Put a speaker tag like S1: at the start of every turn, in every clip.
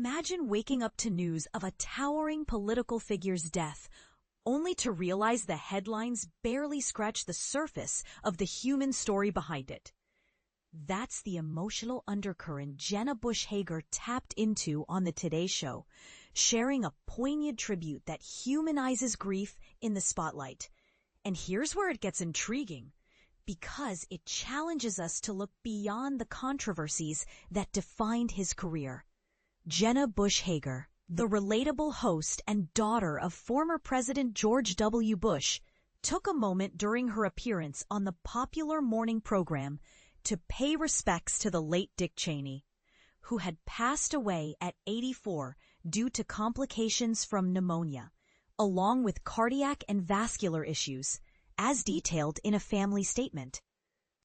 S1: Imagine waking up to news of a towering political figure's death, only to realize the headlines barely scratch the surface of the human story behind it. That's the emotional undercurrent Jenna Bush Hager tapped into on the Today Show, sharing a poignant tribute that humanizes grief in the spotlight. And here's where it gets intriguing, because it challenges us to look beyond the controversies that defined his career. Jenna Bush Hager, the relatable host and daughter of former President George W. Bush, took a moment during her appearance on the popular morning program to pay respects to the late Dick Cheney, who had passed away at 84 due to complications from pneumonia, along with cardiac and vascular issues, as detailed in a family statement.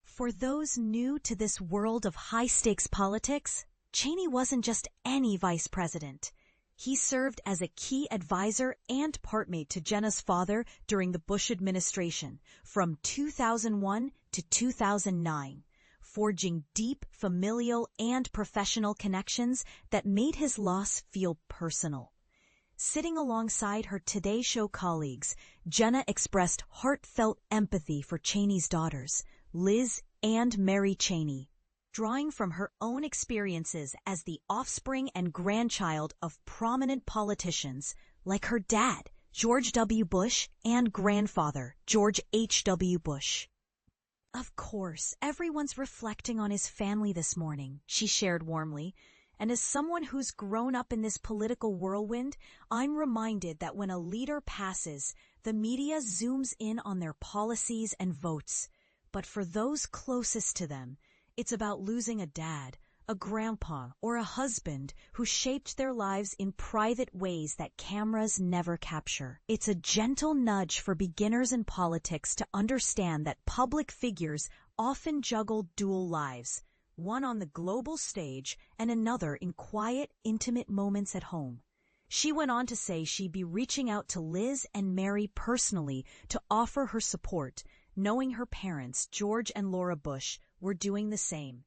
S1: For those new to this world of high-stakes politics, Cheney wasn't just any vice president. He served as a key advisor and partmate to Jenna's father during the Bush administration from 2001 to 2009, forging deep familial and professional connections that made his loss feel personal. Sitting alongside her Today Show colleagues, Jenna expressed heartfelt empathy for Cheney's daughters, Liz and Mary Cheney, drawing from her own experiences as the offspring and grandchild of prominent politicians like her dad, George W. Bush, and grandfather, George H.W. Bush. Of course, everyone's reflecting on his family this morning, she shared warmly. And as someone who's grown up in this political whirlwind, I'm reminded that when a leader passes, the media zooms in on their policies and votes. But for those closest to them, it's about losing a dad, a grandpa, or a husband who shaped their lives in private ways that cameras never capture. It's a gentle nudge for beginners in politics to understand that public figures often juggle dual lives, one on the global stage and another in quiet, intimate moments at home. She went on to say she'd be reaching out to Liz and Mary personally to offer her support, knowing her parents, George and Laura Bush, were doing the same.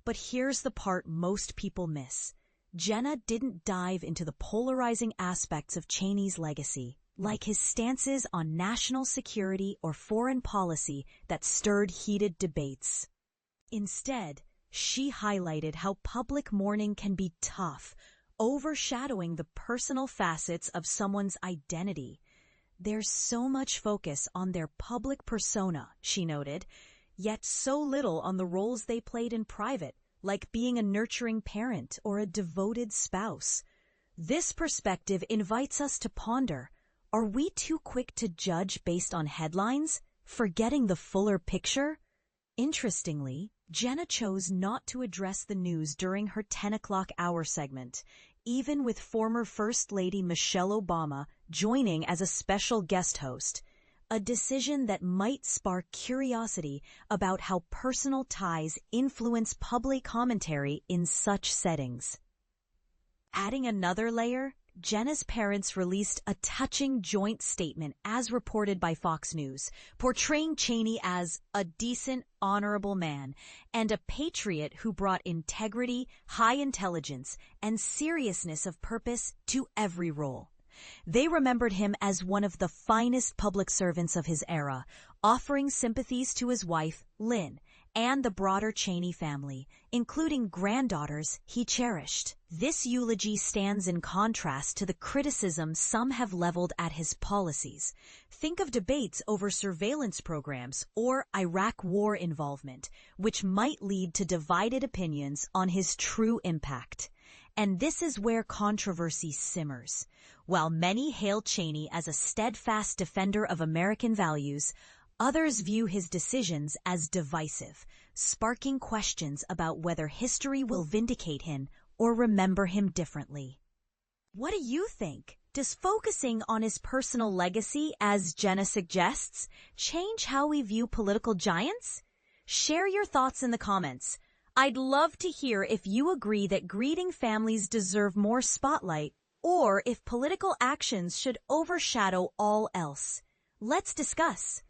S1: But here's the part most people miss. Jenna didn't dive into the polarizing aspects of Cheney's legacy, like his stances on national security or foreign policy that stirred heated debates. Instead, she highlighted how public mourning can be tough, overshadowing the personal facets of someone's identity. There's so much focus on their public persona, she noted, yet so little on the roles they played in private, like being a nurturing parent or a devoted spouse. This perspective invites us to ponder, are we too quick to judge based on headlines, forgetting the fuller picture? Interestingly, Jenna chose not to address the news during her 10 o'clock hour segment, even with former First Lady Michelle Obama joining as a special guest host, a decision that might spark curiosity about how personal ties influence public commentary in such settings. Adding another layer, Jenna's parents released a touching joint statement as reported by Fox News, portraying Cheney as a decent, honorable man and a patriot who brought integrity, high intelligence, and seriousness of purpose to every role. They remembered him as one of the finest public servants of his era, offering sympathies to his wife, Lynn, and the broader Cheney family, including granddaughters he cherished. This eulogy stands in contrast to the criticism some have leveled at his policies. Think of debates over surveillance programs or Iraq war involvement, which might lead to divided opinions on his true impact. And this is where controversy simmers. While many hail Cheney as a steadfast defender of American values, others view his decisions as divisive, sparking questions about whether history will vindicate him or remember him differently. What do you think? Does focusing on his personal legacy, as Jenna suggests, change how we view political giants? Share your thoughts in the comments. I'd love to hear if you agree that grieving families deserve more spotlight or if political actions should overshadow all else. Let's discuss.